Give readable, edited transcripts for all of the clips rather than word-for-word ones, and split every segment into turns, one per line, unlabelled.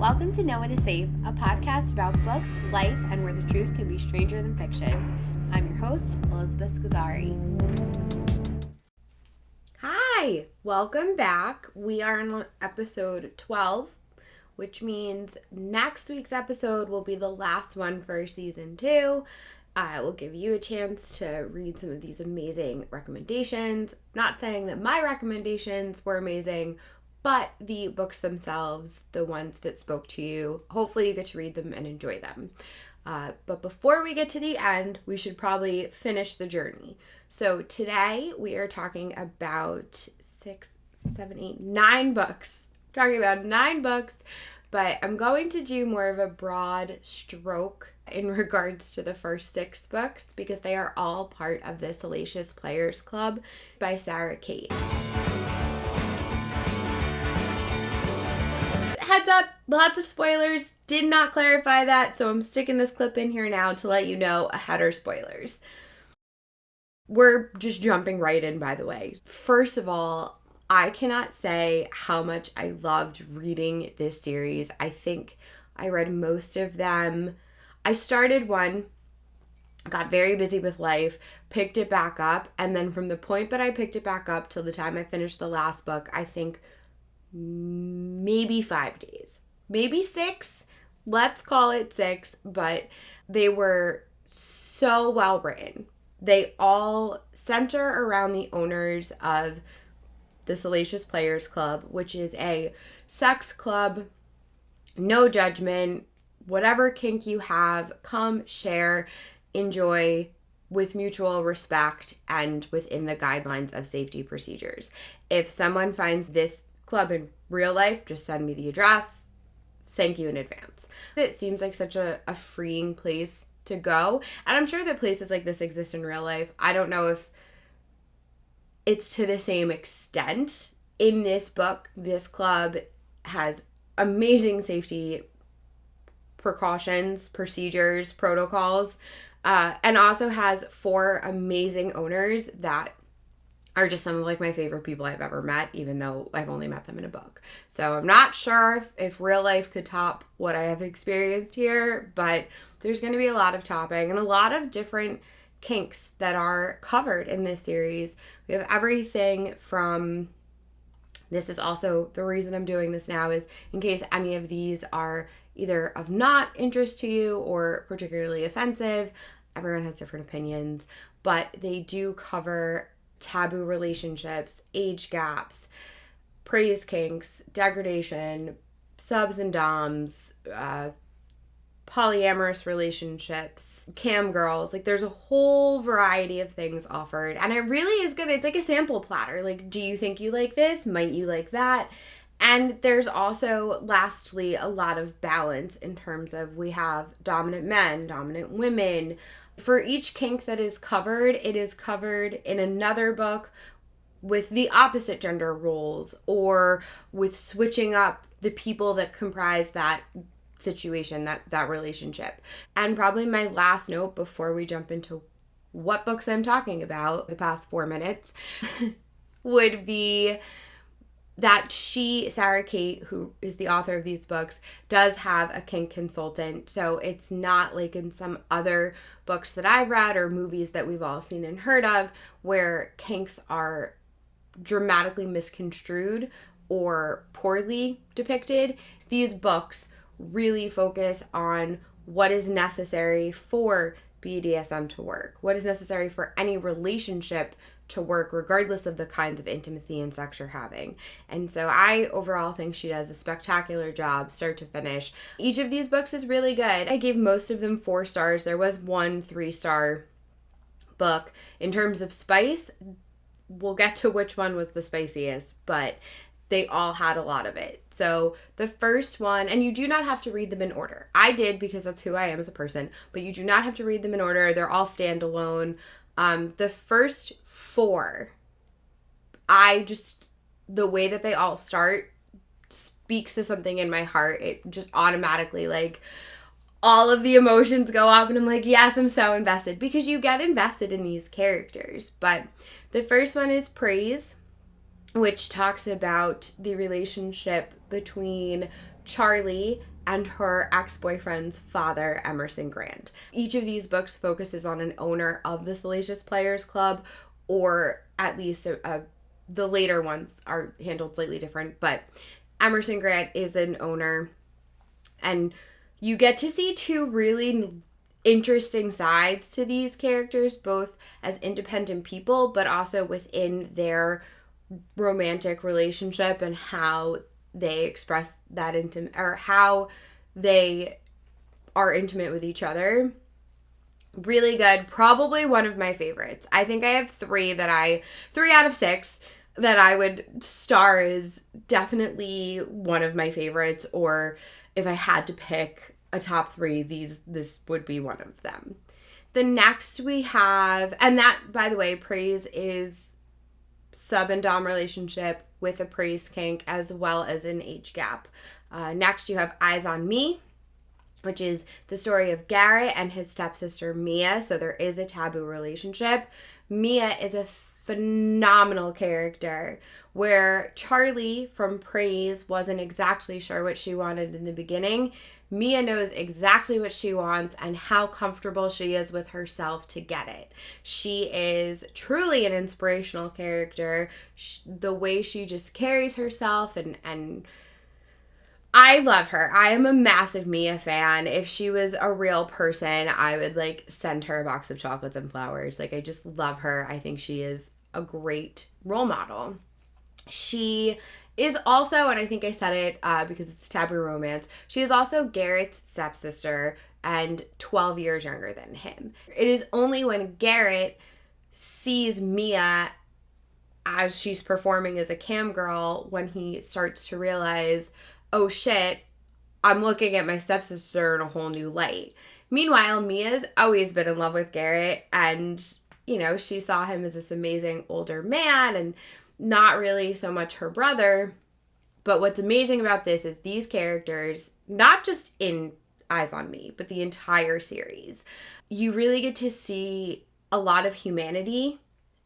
Welcome to Know What is Safe, a podcast about books, life, and where the truth can be stranger than fiction. I'm your host, Elizabeth Scozzari. Hi, welcome back. We are on episode 12, which means next week's episode will be the last one for season 2. I will give you a chance to read some of these amazing recommendations. Not saying that my recommendations were amazing, but the books themselves, the ones that spoke to you, hopefully you get to read them and enjoy them. But before we get to the end, we should probably finish the journey. So today we are talking about 9 books. Talking about 9 books, but I'm going to do more of a broad stroke in regards to the first 6 books because they are all part of the Salacious Players Club by Sara Cate. Heads up, lots of spoilers. Did not clarify that, so I'm sticking this clip in here now to let you know ahead are spoilers. We're just jumping right in, by the way. First of all, I cannot say how much I loved reading this series. I think I read most of them. I started one, got very busy with life, picked it back up, and then from the point that I picked it back up till the time I finished the last book, I think maybe 5 days, maybe 6, let's call it 6, but they were so well written. They all center around the owners of the Salacious Players Club, which is a sex club, no judgment, whatever kink you have, come share, enjoy with mutual respect and within the guidelines of safety procedures. If someone finds this club in real life, just send me the address. Thank you in advance. It seems like such a freeing place to go, and I'm sure that places like this exist in real life. I don't know if it's to the same extent. In this book, this club has amazing safety precautions, procedures, protocols, and also has 4 amazing owners that are just some of like my favorite people I've ever met, even though I've only met them in a book. So I'm not sure if real life could top what I have experienced here, but there's going to be a lot of topping and a lot of different kinks that are covered in this series. We have everything from, this is also the reason I'm doing this now, is in case any of these are either of not interest to you or particularly offensive. Everyone has different opinions, but they do cover taboo relationships, age gaps, praise kinks, degradation, subs and doms, polyamorous relationships, cam girls. Like there's a whole variety of things offered, and it really is good. It's like a sample platter. Like, do you think you like this? Might you like that? And there's also, lastly, a lot of balance in terms of we have dominant men, dominant women. For each kink that is covered, it is covered in another book with the opposite gender roles or with switching up the people that comprise that situation, that relationship. And probably my last note before we jump into what books I'm talking about the past 4 minutes would be that Sara Cate, who is the author of these books, does have a kink consultant. So it's not like in some other books that I've read or movies that we've all seen and heard of where kinks are dramatically misconstrued or poorly depicted. These books really focus on what is necessary for BDSM to work, what is necessary for any relationship to work, regardless of the kinds of intimacy and sex you're having. And so I overall think she does a spectacular job, start to finish. Each of these books is really good. I gave most of them 4 stars. There was one 3-star book. In terms of spice, we'll get to which one was the spiciest, but they all had a lot of it. So the first one, and you do not have to read them in order. I did because that's who I am as a person, but you do not have to read them in order. They're all standalone. The first 4, the way that they all start speaks to something in my heart. It just automatically, like, all of the emotions go up and I'm like, yes, I'm so invested, because you get invested in these characters. But the first one is Praise. which talks about the relationship between Charlie and her ex-boyfriend's father, Emerson Grant. Each of these books focuses on an owner of the Salacious Players Club, or at least the later ones are handled slightly different, but Emerson Grant is an owner, and you get to see two really interesting sides to these characters, both as independent people, but also within their romantic relationship and how they express that or how they are intimate with each other. Really good. Probably one of my favorites. I think I have three out of six that I would star as definitely one of my favorites, or if I had to pick a top three, this would be one of them. The next we have, and that, by the way, Praise is sub and dom relationship with a praise kink as well as an age gap. Next you have Eyes on Me, which is the story of Garrett and his stepsister Mia. So there is a taboo relationship. Mia is a phenomenal character, where Charlie from Praise wasn't exactly sure what she wanted in the beginning. Mia knows exactly what she wants and how comfortable she is with herself to get it. She is truly an inspirational character. The way she just carries herself, and I love her. I am a massive Mia fan. If she was a real person, I would send her a box of chocolates and flowers. I just love her. I think she is a great role model. She is also, and I think I said it because it's taboo romance, she is also Garrett's stepsister and 12 years younger than him. It is only when Garrett sees Mia as she's performing as a cam girl when he starts to realize, oh shit, I'm looking at my stepsister in a whole new light. Meanwhile, Mia's always been in love with Garrett, and, she saw him as this amazing older man and not really so much her brother. But what's amazing about this is these characters, not just in Eyes on Me, but the entire series, you really get to see a lot of humanity.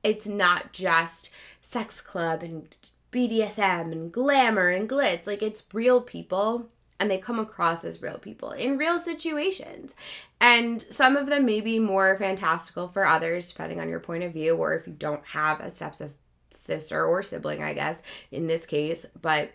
It's not just sex club and BDSM and glamour and glitz. It's real people, and they come across as real people in real situations. And some of them may be more fantastical for others, depending on your point of view, or if you don't have a stepsister or sibling, I guess, in this case. But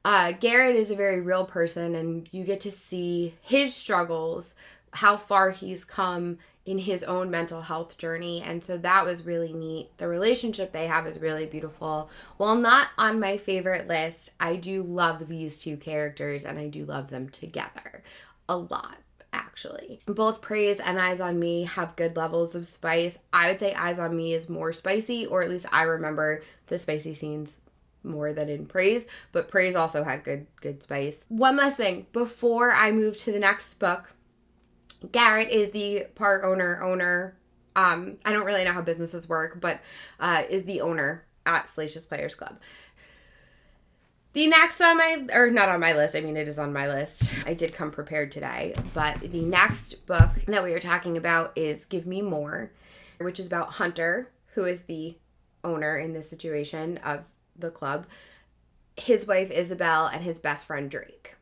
Garrett is a very real person, and you get to see his struggles, how far he's come in his own mental health journey. And so that was really neat. The relationship they have is really beautiful. While not on my favorite list, I do love these two characters, and I do love them together a lot, actually. Both Praise and Eyes on Me have good levels of spice. I would say Eyes on Me is more spicy, or at least I remember the spicy scenes more than in Praise, but Praise also had good spice. One last thing before I move to the next book. Garrett is the part owner. I don't really know how businesses work, but is the owner at Salacious Players Club. The next not on my list, I mean, it is on my list. I did come prepared today, but the next book that we are talking about is Give Me More, which is about Hunter, who is the owner in this situation of the club, his wife Isabel, and his best friend Drake.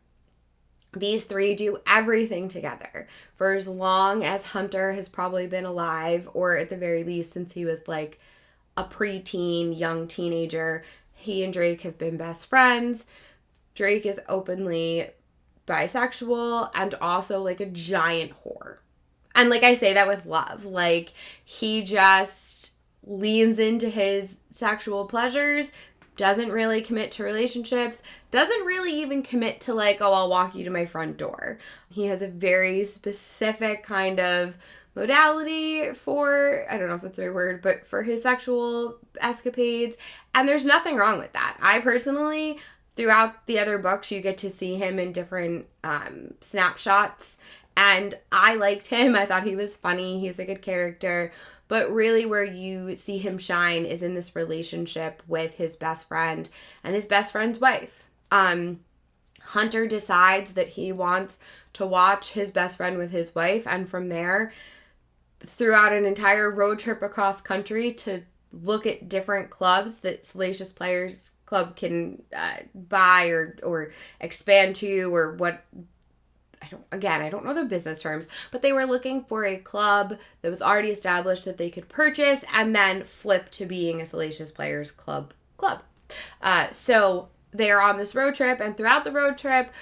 These three do everything together for as long as Hunter has probably been alive, or at the very least since he was a preteen, young teenager. He and Drake have been best friends. Drake is openly bisexual and also a giant whore. And I say that with love. He just leans into his sexual pleasures, doesn't really commit to relationships, doesn't really even commit to oh, I'll walk you to my front door. He has a very specific kind of modality for, I don't know if that's the right word, but for his sexual escapades. And there's nothing wrong with that. I personally, throughout the other books, you get to see him in different snapshots. And I liked him. I thought he was funny. He's a good character. But really where you see him shine is in this relationship with his best friend and his best friend's wife. Hunter decides that he wants to watch his best friend with his wife, and from there, throughout an entire road trip across country to look at different clubs that Salacious Players Club can buy or expand to, or what. I don't know the business terms, but they were looking for a club that was already established that they could purchase and then flip to being a Salacious Players Club. So they're on this road trip, and throughout the road trip,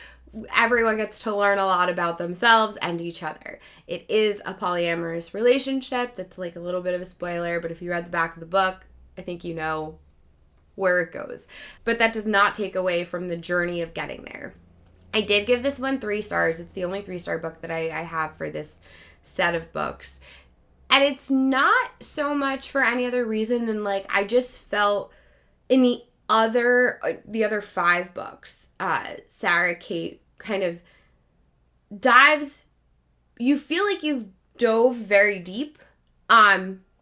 everyone gets to learn a lot about themselves and each other. It is a polyamorous relationship. That's like a little bit of a spoiler, but if you read the back of the book, I think you know where it goes. But that does not take away from the journey of getting there. I did give this one 3 stars. It's the only 3-star book that I have for this set of books. And it's not so much for any other reason than, like, I just felt in the other 5 books, Sara Cate kind of dives, you feel like you've dove very deep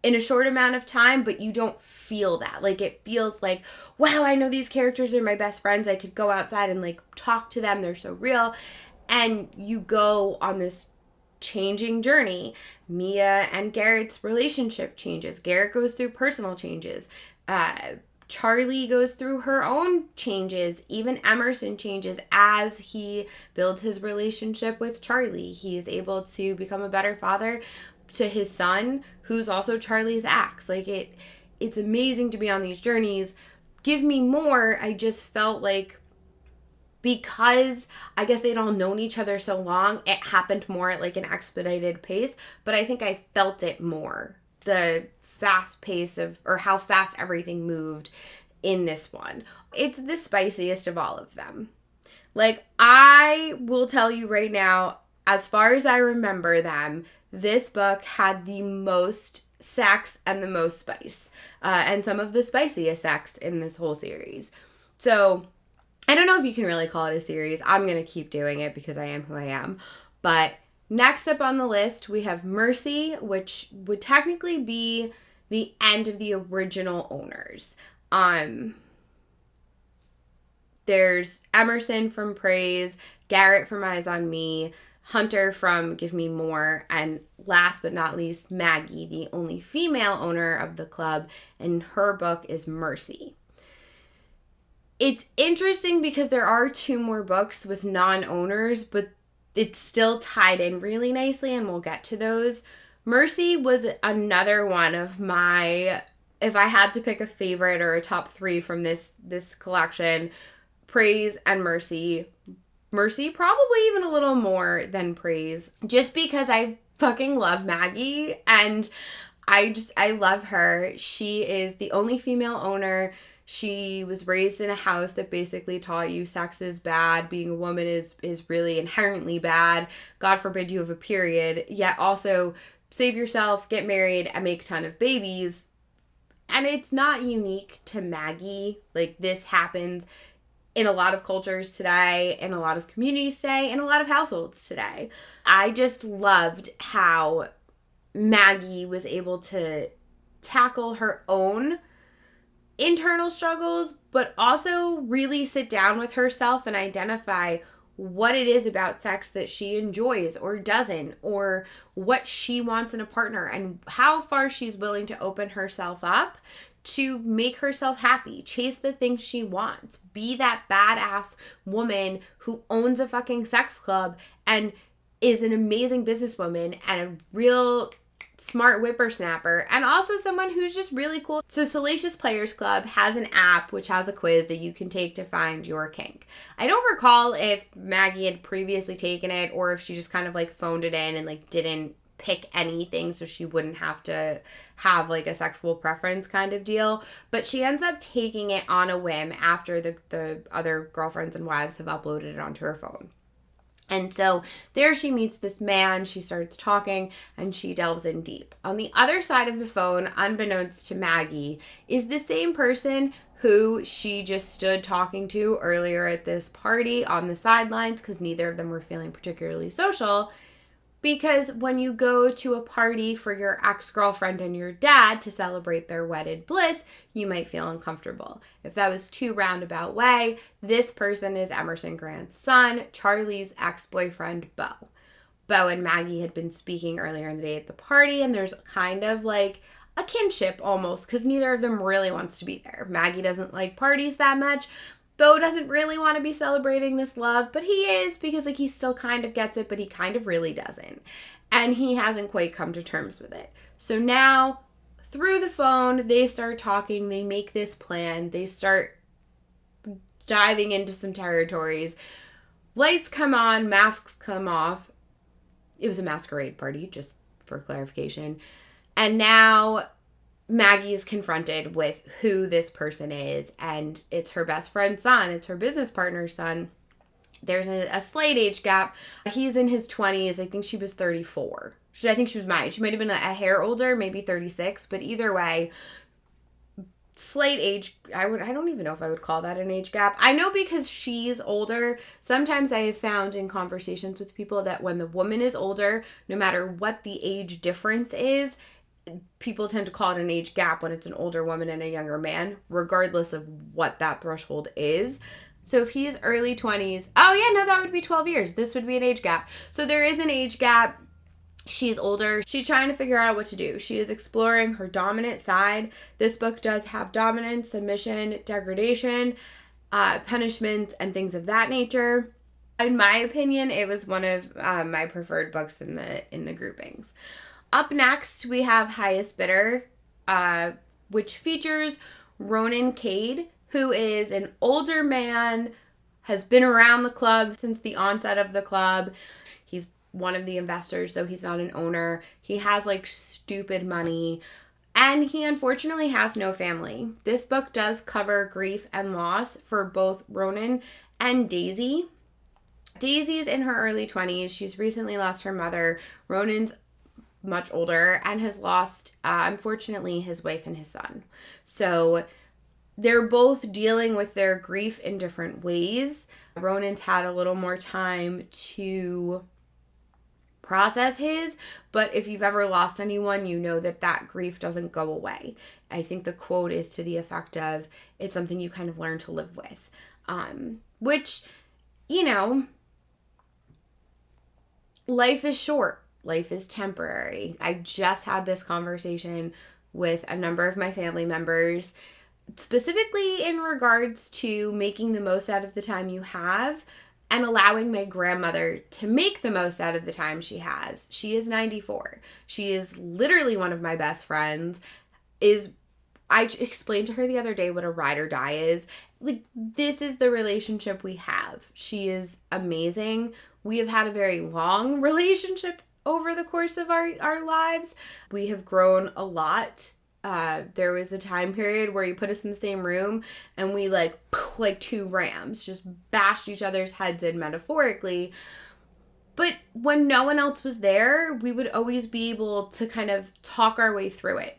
in a short amount of time, but you don't feel that. Like, it feels like, wow, I know these characters are my best friends. I could go outside and, like, talk to them. They're so real. And you go on this changing journey. Mia and Garrett's relationship changes. Garrett goes through personal changes. Charlie goes through her own changes. Even Emerson changes as he builds his relationship with Charlie. He is able to become a better father to his son, who's also Charlie's ex. Like, it's amazing to be on these journeys. Give me more. I just felt like, because I guess they'd all known each other so long, it happened more at like an expedited pace, but I think I felt it more. The fast pace or how fast everything moved in this one. It's the spiciest of all of them. Like, I will tell you right now, as far as I remember them, this book had the most sex and the most spice, and some of the spiciest sex in this whole series. So I don't know if you can really call it a series. I'm going to keep doing it because I am who I am. But next up on the list, we have Mercy, which would technically be the end of the original owners. There's Emerson from Praise, Garrett from Eyes on Me, Hunter from Give Me More, and last but not least, Maggie, the only female owner of the club, and her book is Mercy. It's interesting because there are 2 more books with non-owners, but it's still tied in really nicely, and we'll get to those. Mercy was another one of my, if I had to pick a favorite or a top 3 from this collection, Praise and Mercy. Mercy probably even a little more than Praise, just because I fucking love Maggie, and I love her. She is the only female owner. She was raised in a house that basically taught you sex is bad, being a woman is really inherently bad. God forbid you have a period, yet also save yourself, get married, and make a ton of babies. And it's not unique to Maggie. Like, this happens in a lot of cultures today, in a lot of communities today, in a lot of households today. I just loved how Maggie was able to tackle her own internal struggles, but also really sit down with herself and identify what it is about sex that she enjoys or doesn't, or what she wants in a partner, and how far she's willing to open herself up to make herself happy, chase the things she wants, be that badass woman who owns a fucking sex club and is an amazing businesswoman and a real smart whippersnapper, and also someone who's just really cool. So Salacious Players Club has an app which has a quiz that you can take to find your kink. I don't recall if Maggie had previously taken it or if she just kind of like phoned it in and like didn't pick anything so she wouldn't have to have like a sexual preference kind of deal, but she ends up taking it on a whim after the other girlfriends and wives have uploaded it onto her phone. And so there she meets this man, she starts talking, and she delves in deep. On the other side of the phone, unbeknownst to Maggie, is the same person who she just stood talking to earlier at this party on the sidelines, because neither of them were feeling particularly social. Because when you go to a party for your ex-girlfriend and your dad to celebrate their wedded bliss, you might feel uncomfortable. If that was too roundabout way, this person is Emerson Grant's son, Charlie's ex-boyfriend, Beau. Beau and Maggie had been speaking earlier in the day at the party, and there's kind of like a kinship almost, because neither of them really wants to be there. Maggie doesn't like parties that much. Beau doesn't really want to be celebrating this love, but he is, because like he still kind of gets it, but he kind of really doesn't. And he hasn't quite come to terms with it. So now, through the phone, they start talking, they make this plan, they start diving into some territories. Lights come on, masks come off. It was a masquerade party, just for clarification. And now Maggie is confronted with who this person is, and it's her best friend's son. It's her business partner's son. There's a slight age gap. He's in his 20s. I think she was 34. I think she was my age. She might have been a hair older, maybe 36, but either way, slight age. I don't even know if I would call that an age gap. I know because she's older. Sometimes I have found in conversations with people that when the woman is older, no matter what the age difference is, people tend to call it an age gap when it's an older woman and a younger man, regardless of what that threshold is. So if he's early 20s, oh yeah, no, that would be 12 years. This would be an age gap. So there is an age gap. She's older. She's trying to figure out what to do. She is exploring her dominant side. This book does have dominance, submission, degradation, punishments, and things of that nature. In my opinion, it was one of my preferred books in the groupings. Up next, we have Highest Bidder, which features Ronan Cade, who is an older man, has been around the club since the onset of the club. He's one of the investors, though he's not an owner. He has like stupid money, and he unfortunately has no family. This book does cover grief and loss for both Ronan and Daisy. Daisy's in her early 20s. She's recently lost her mother. Ronan's much older and has lost, unfortunately, his wife and his son. So they're both dealing with their grief in different ways. Ronan's had a little more time to process his, but if you've ever lost anyone, you know that grief doesn't go away. I think the quote is to the effect of, it's something you kind of learn to live with, which, you know, life is short. Life is temporary. I just had this conversation with a number of my family members, specifically in regards to making the most out of the time you have and allowing my grandmother to make the most out of the time she has. She is 94. She is literally one of my best friends. I explained to her the other day what a ride or die is. Like, this is the relationship we have. She is amazing. We have had a very long relationship over the course of our lives. We have grown a lot. There was a time period where you put us in the same room and we like two rams just bashed each other's heads in metaphorically. But when no one else was there, we would always be able to kind of talk our way through it.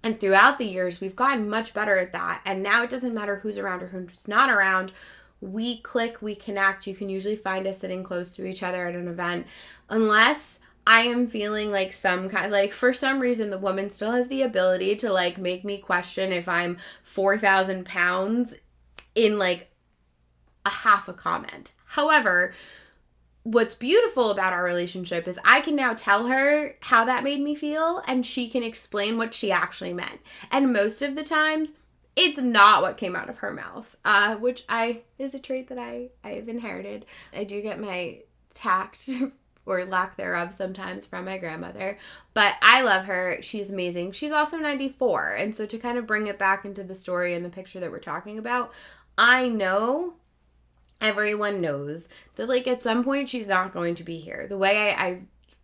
And throughout the years, we've gotten much better at that. And now it doesn't matter who's around or who's not around. We click, we connect. You can usually find us sitting close to each other at an event, unless I am feeling like for some reason, the woman still has the ability to like make me question if I'm 4,000 pounds in like a half a comment. However, what's beautiful about our relationship is I can now tell her how that made me feel, and she can explain what she actually meant. And most of the times, it's not what came out of her mouth, which is a trait that I have inherited. I do get my tact or lack thereof sometimes from my grandmother, but I love her. She's amazing. She's also 94. And so to kind of bring it back into the story and the picture that we're talking about, I know everyone knows that like at some point she's not going to be here. The way I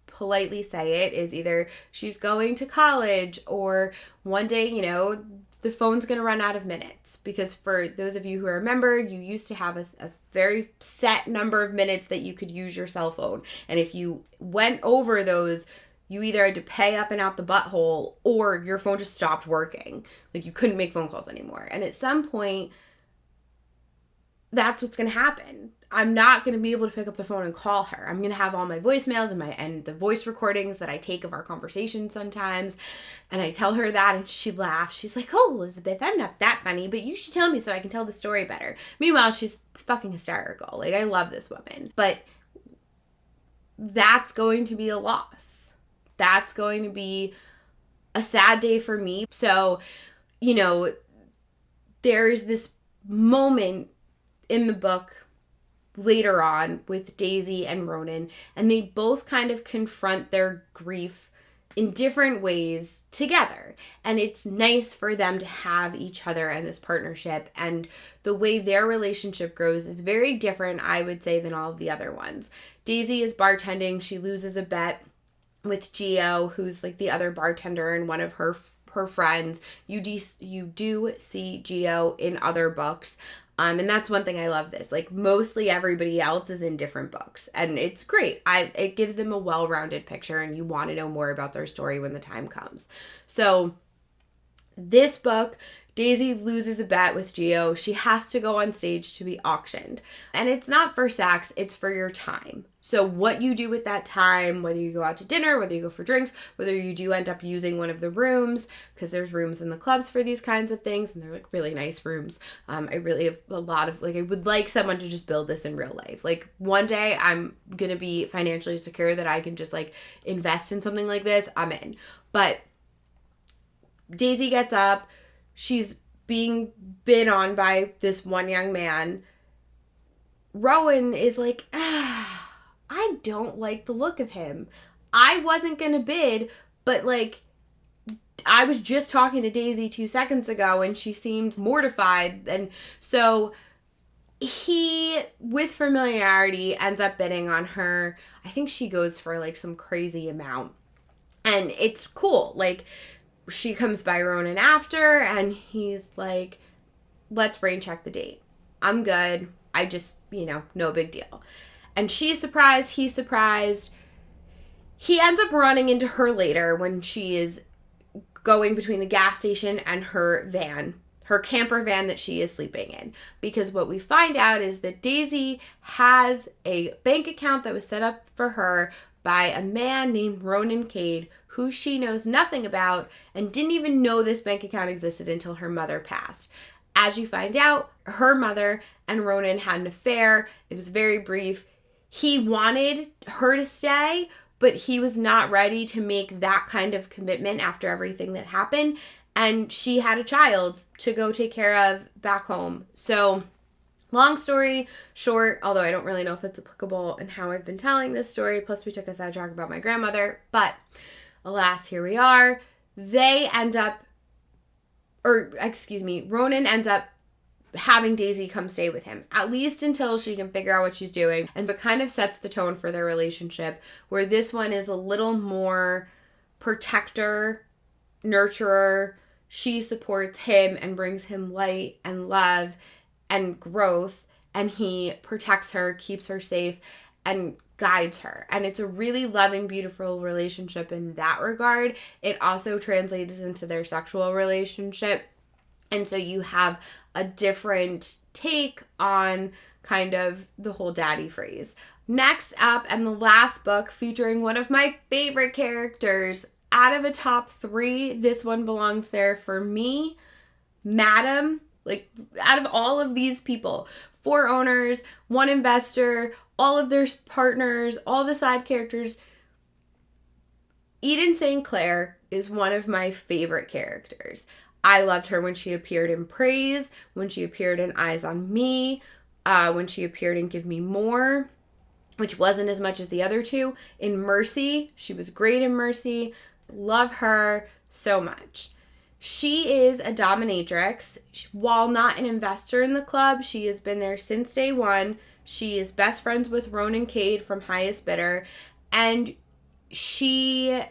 politely say it is either she's going to college or one day, you know, the phone's going to run out of minutes, because for those of you who remember, you used to have a very set number of minutes that you could use your cell phone. And if you went over those, you either had to pay up and out the butthole or your phone just stopped working. Like you couldn't make phone calls anymore. And at some point, that's what's going to happen. I'm not going to be able to pick up the phone and call her. I'm going to have all my voicemails and the voice recordings that I take of our conversations sometimes. And I tell her that and she laughs. She's like, "Oh, Elizabeth, I'm not that funny, but you should tell me so I can tell the story better." Meanwhile, she's fucking hysterical. Like, I love this woman. But that's going to be a loss. That's going to be a sad day for me. So, you know, there's this moment in the book later on with Daisy and Ronan, and they both kind of confront their grief in different ways together. And it's nice for them to have each other and this partnership. And the way their relationship grows is very different, I would say, than all of the other ones. Daisy is bartending. She loses a bet with Gio, who's like the other bartender and one of her friends. You do see Gio in other books. And that's one thing I love this. Like, mostly everybody else is in different books. And it's great. It gives them a well-rounded picture, and you want to know more about their story when the time comes. So, this book, Daisy loses a bet with Gio. She has to go on stage to be auctioned. And it's not for sex, it's for your time. So what you do with that time, whether you go out to dinner, whether you go for drinks, whether you do end up using one of the rooms, because there's rooms in the clubs for these kinds of things, and they're like really nice rooms. I really have a lot of, like, I would like someone to just build this in real life. Like, one day I'm going to be financially secure that I can just like invest in something like this. I'm in. But Daisy gets up. She's being bid on by this one young man. Rowan is like, I don't like the look of him. I wasn't going to bid, but like, I was just talking to Daisy 2 seconds ago and she seemed mortified. And so he, with familiarity, ends up bidding on her. I think she goes for like some crazy amount. And it's cool. Like, she comes by Ronan after and he's like, let's rain check the date. I'm good. I just, no big deal. And she's surprised. He's surprised. He ends up running into her later when she is going between the gas station and her van, her camper van that she is sleeping in. Because what we find out is that Daisy has a bank account that was set up for her by a man named Ronan Cade, who she knows nothing about and didn't even know this bank account existed until her mother passed. As you find out, her mother and Ronan had an affair. It was very brief. He wanted her to stay, but he was not ready to make that kind of commitment after everything that happened. And she had a child to go take care of back home. So, long story short, although I don't really know if it's applicable in how I've been telling this story, plus we took a sidetrack about my grandmother, but alas, here we are. Ronan ends up having Daisy come stay with him, at least until she can figure out what she's doing. And it kind of sets the tone for their relationship, where this one is a little more protector, nurturer. She supports him and brings him light and love and growth, and he protects her, keeps her safe, and guides her. And it's a really loving, beautiful relationship in that regard. It also translates into their sexual relationship. And so you have a different take on kind of the whole daddy phrase. Next up, and the last book featuring one of my favorite characters, out of a top 3, this one belongs there for me, Madam. Like, out of all of these people, 4 owners, 1 investor, all of their partners, all the side characters, Eden St. Clair is one of my favorite characters. I loved her when she appeared in Praise, when she appeared in Eyes on Me, when she appeared in Give Me More, which wasn't as much as the other 2. In Mercy, she was great in Mercy. Love her so much. She is a dominatrix. While not an investor in the club, she has been there since day one. She is best friends with Ronan Cade from Highest Bidder, and she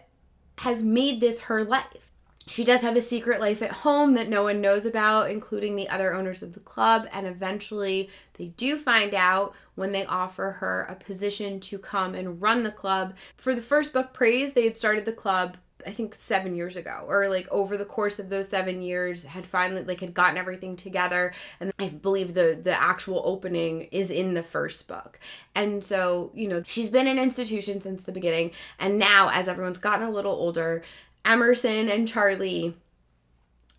has made this her life. She does have a secret life at home that no one knows about, including the other owners of the club, and eventually they do find out when they offer her a position to come and run the club. For the first book, Praise, they had started the club, I think 7 years ago, or like over the course of those 7 years had finally had gotten everything together. And I believe the actual opening is in the first book. And so, she's been an institution since the beginning. And now, as everyone's gotten a little older, Emerson and Charlie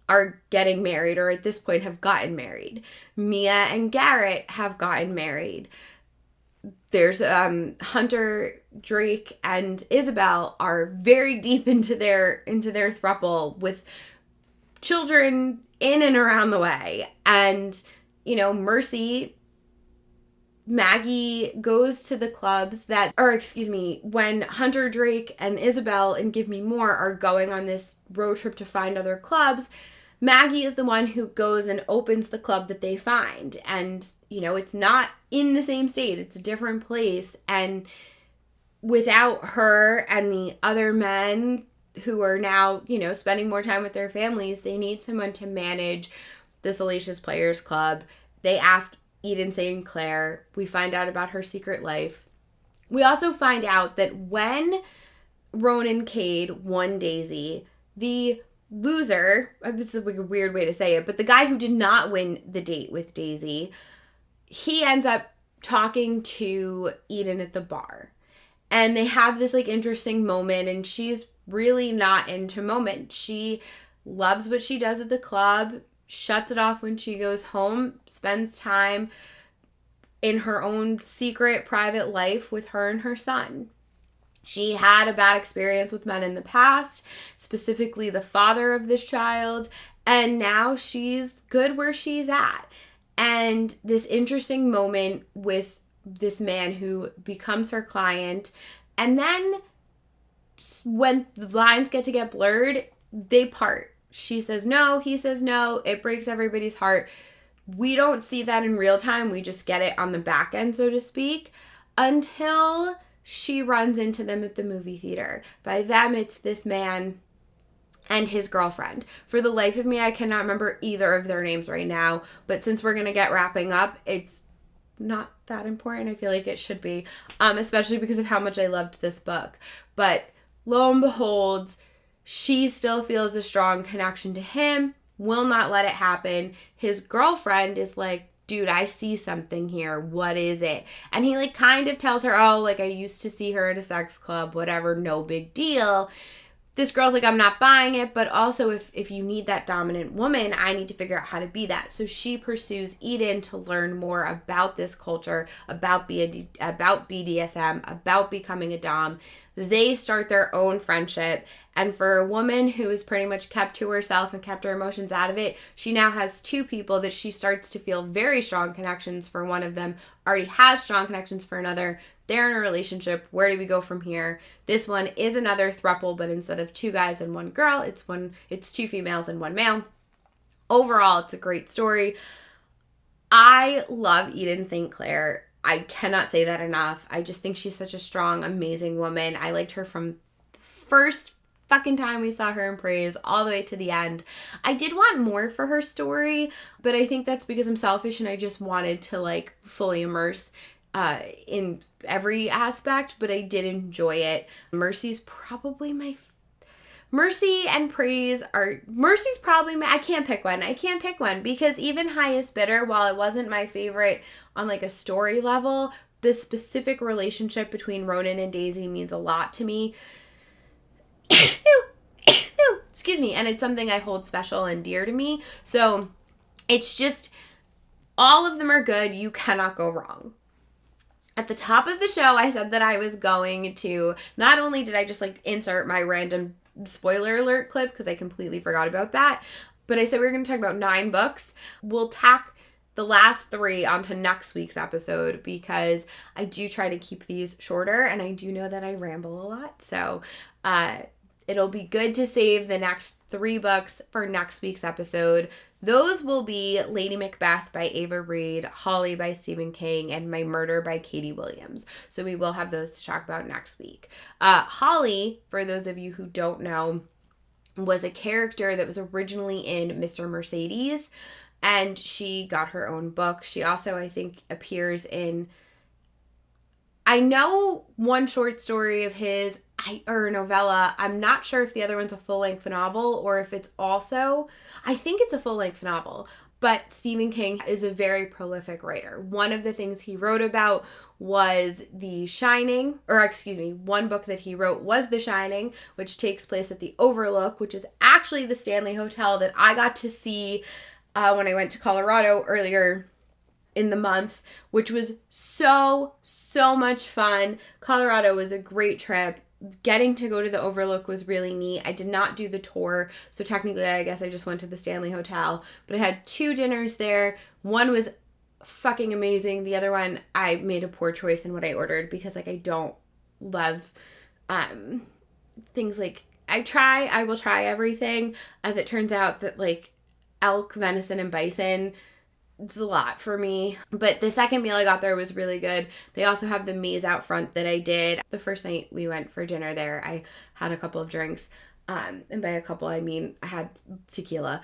are getting married, or at this point have gotten married. Mia and Garrett have gotten married. There's Hunter, Drake, and Isabel are very deep into their throuple with children in and around the way. And, you know, Maggie goes to the clubs when Hunter, Drake, and Isabel and Give Me More are going on this road trip to find other clubs, Maggie is the one who goes and opens the club that they find. And, you know, it's not in the same state. It's a different place. And without her and the other men who are now, you know, spending more time with their families, they need someone to manage the Salacious Players Club. They ask Eden St. Clair. We find out about her secret life. We also find out that when Ronan Cade won Daisy, the loser, it's a weird way to say it, but the guy who did not win the date with Daisy, he ends up talking to Eden at the bar. And they have this like interesting moment, and she's really not into moment. She loves what she does at the club, shuts it off when she goes home, spends time in her own secret private life with her and her son. She had a bad experience with men in the past, specifically the father of this child, and now she's good where she's at. And this interesting moment with this man who becomes her client, and then when the lines get blurred, they part. She says no, he says no, it breaks everybody's heart. We don't see that in real time, we just get it on the back end, so to speak, until she runs into them at the movie theater. By them, it's this man and his girlfriend. For the life of me, I cannot remember either of their names right now, but since we're going to get wrapping up, it's not that important. I feel like it should be, especially because of how much I loved this book. But lo and behold, she still feels a strong connection to him, will not let it happen. His girlfriend is like, dude, I see something here. What is it? And he like kind of tells her, oh, like I used to see her at a sex club, whatever, no big deal. This girl's like, I'm not buying it, but also if you need that dominant woman, I need to figure out how to be that. So she pursues Eden to learn more about this culture, about BDSM, about becoming a dom. They start their own friendship, and for a woman who is pretty much kept to herself and kept her emotions out of it, she now has two people that she starts to feel very strong connections for. One of them already has strong connections for another. They're in a relationship. Where do we go from here? This one is another throuple, but instead of two guys and one girl, it's two females and one male. Overall, it's a great story. I love Eden St. Clair. I cannot say that enough. I just think she's such a strong, amazing woman. I liked her from the first fucking time we saw her in Praise all the way to the end. I did want more for her story, but I think that's because I'm selfish and I just wanted to like fully immerse in every aspect, but I did enjoy it. Mercy's probably my Mercy's probably I can't pick one because even Highest Bidder, while it wasn't my favorite on like a story level, the specific relationship between Ronan and Daisy means a lot to me. Excuse me. And it's something I hold special and dear to me. So it's just, all of them are good. You cannot go wrong. At the top of the show, I said that I was going to, not only did I just like insert my random spoiler alert clip because I completely forgot about that, but I said we were going to talk about 9 books. We'll tack the last 3 onto next week's episode because I do try to keep these shorter and I do know that I ramble a lot. So it'll be good to save the next 3 books for next week's episode. Those will be Lady Macbeth by Ava Reid, Holly by Stephen King, and My Murder by Katie Williams. So we will have those to talk about next week. Holly, for those of you who don't know, was a character that was originally in Mr. Mercedes, and she got her own book. She also, I think, appears in, I know one short story of his, or a novella. I'm not sure if the other one's a full-length novel or if it's also, I think it's a full-length novel, but Stephen King is a very prolific writer. One of the things he wrote about was The Shining, one book that he wrote was The Shining, which takes place at the Overlook, which is actually the Stanley Hotel that I got to see when I went to Colorado earlier in the month, which was so much fun. Colorado was a great trip. Getting to go to the Overlook was really neat. I did not do the tour, so technically I guess I just went to the Stanley Hotel, but I had 2 dinners there. One was fucking amazing. The other one, I made a poor choice in what I ordered because like I don't love things like I will try everything. As it turns out that like elk, venison, and bison, it's a lot for me. But the second meal I got there was really good. They also have the maze out front that I did. The first night we went for dinner there, I had a couple of drinks. And by a couple, I mean I had tequila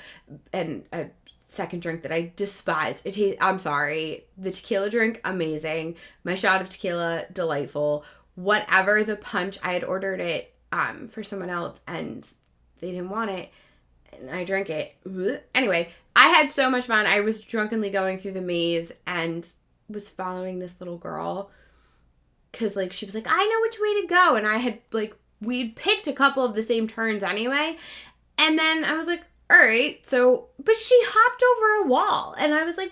and a second drink that I despised. I'm sorry. The tequila drink, amazing. My shot of tequila, delightful. Whatever the punch, I had ordered it for someone else and they didn't want it. And I drank it. Anyway, I had so much fun. I was drunkenly going through the maze and was following this little girl because like she was like, I know which way to go. And I had like, we'd picked a couple of the same turns anyway. And then I was like, all right, so, but she hopped over a wall and I was like,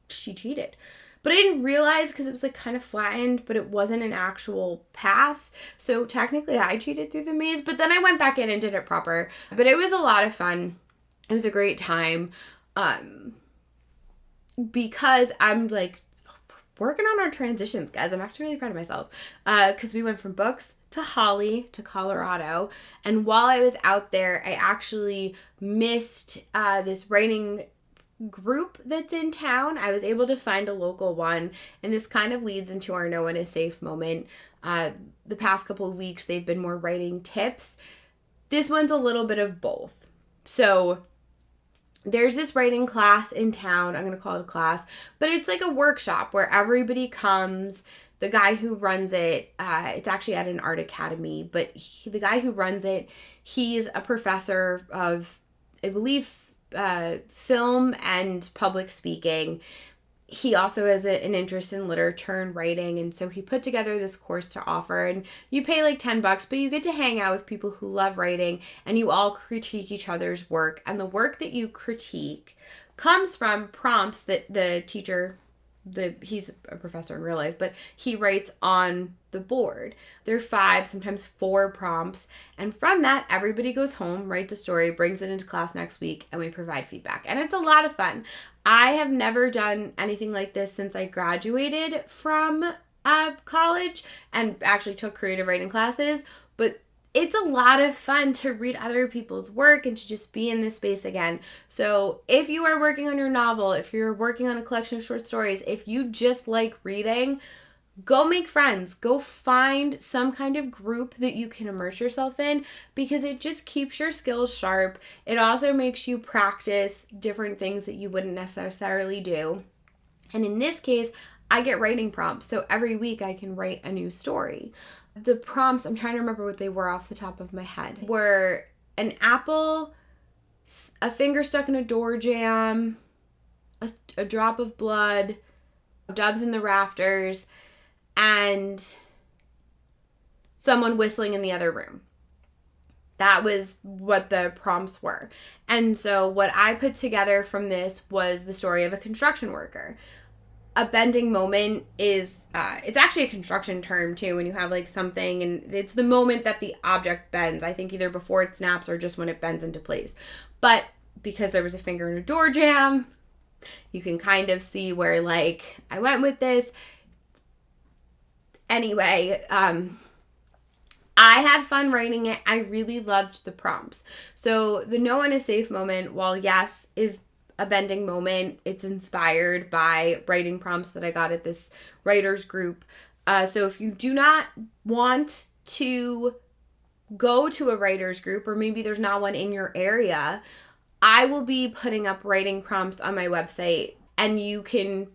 she cheated. But I didn't realize because it was like kind of flattened, but it wasn't an actual path. So technically I cheated through the maze, but then I went back in and did it proper. But it was a lot of fun. It was a great time. Because I'm like working on our transitions, guys. I'm actually really proud of myself. Because we went from books to Holly to Colorado. And while I was out there, I actually missed this writing group that's in town. I was able to find a local one, and this kind of leads into our No One Is Safe moment. The past couple of weeks, they've been more writing tips. This one's a little bit of both. So there's this writing class in town. I'm going to call it a class, but it's like a workshop where everybody comes. The guy who runs it, it's actually at an art academy, but the guy who runs it, he's a professor of, I believe, film and public speaking. He also has an interest in literature and writing, and so he put together this course to offer, and you pay like $10, but you get to hang out with people who love writing, and you all critique each other's work, and the work that you critique comes from prompts that the teacher, he's a professor in real life, but he writes on the board. There are 5, sometimes 4 prompts. And from that, everybody goes home, writes a story, brings it into class next week, and we provide feedback. And it's a lot of fun. I have never done anything like this since I graduated from college and actually took creative writing classes. But it's a lot of fun to read other people's work and to just be in this space again. So if you are working on your novel, if you're working on a collection of short stories, if you just like reading, go make friends. Go find some kind of group that you can immerse yourself in because it just keeps your skills sharp. It also makes you practice different things that you wouldn't necessarily do. And in this case, I get writing prompts. So every week I can write a new story. The prompts, I'm trying to remember what they were off the top of my head, were an apple, a finger stuck in a door jamb, a drop of blood, doves in the rafters, and someone whistling in the other room. That was what the prompts were. And so what I put together from this was the story of a construction worker. A bending moment is, it's actually a construction term too, when you have like something and it's the moment that the object bends. I think either before it snaps or just when it bends into place. But because there was a finger in a door jamb, you can kind of see where like I went with this. Anyway, I had fun writing it. I really loved the prompts. So the No One Is Safe moment, while yes, is a bending moment, it's inspired by writing prompts that I got at this writers group. So if you do not want to go to a writers group, or maybe there's not one in your area, I will be putting up writing prompts on my website, and you can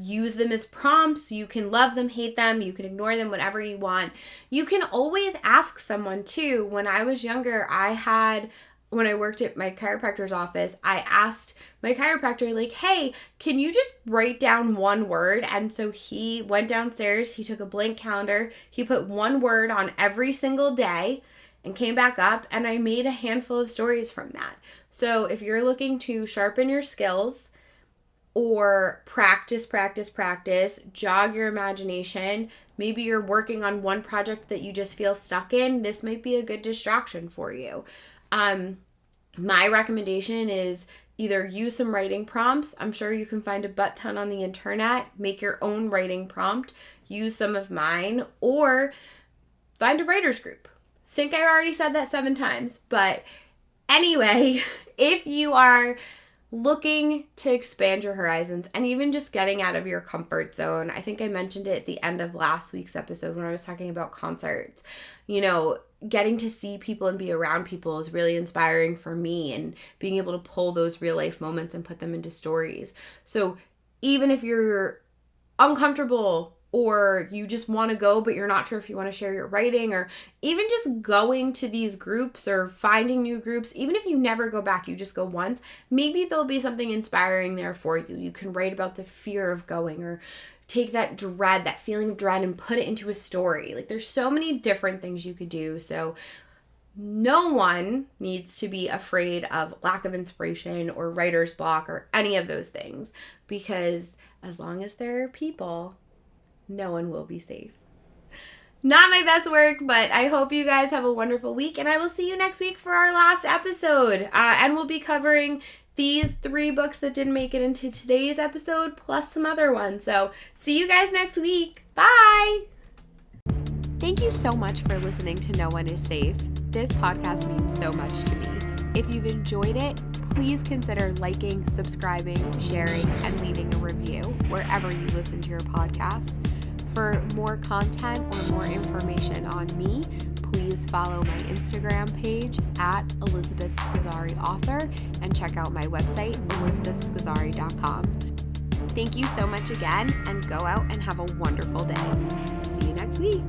use them as prompts. You can love them, hate them, you can ignore them, whatever you want. You can always ask someone too. When I was younger, when I worked at my chiropractor's office, I asked my chiropractor, like, hey, can you just write down one word? And so he went downstairs, he took a blank calendar, he put one word on every single day and came back up, and I made a handful of stories from that. So if you're looking to sharpen your skills, or practice, jog your imagination. Maybe you're working on one project that you just feel stuck in. This might be a good distraction for you. My recommendation is either use some writing prompts. I'm sure you can find a butt ton on the internet. Make your own writing prompt. Use some of mine, or find a writer's group. Think I already said that 7 times, but anyway, if you are looking to expand your horizons and even just getting out of your comfort zone, I think I mentioned it at the end of last week's episode when I was talking about concerts. Getting to see people and be around people is really inspiring for me, and being able to pull those real life moments and put them into stories. So even if you're uncomfortable, or you just want to go but you're not sure if you want to share your writing, or even just going to these groups or finding new groups, even if you never go back, you just go once, maybe there'll be something inspiring there for you. You can write about the fear of going, or take that dread, that feeling of dread, and put it into a story. Like, there's so many different things you could do. So no one needs to be afraid of lack of inspiration or writer's block or any of those things, because as long as there are people, no one will be safe. Not my best work, but I hope you guys have a wonderful week, and I will see you next week for our last episode. And we'll be covering these 3 books that didn't make it into today's episode, plus some other ones. So see you guys next week. Bye! Thank you so much for listening to No One Is Safe. This podcast means so much to me. If you've enjoyed it, please consider liking, subscribing, sharing, and leaving a review wherever you listen to your podcast. For more content or more information on me, please follow my Instagram page at Elizabeth Scozzari Author, and check out my website, elizabethscozzari.com. Thank you so much again, and go out and have a wonderful day. See you next week.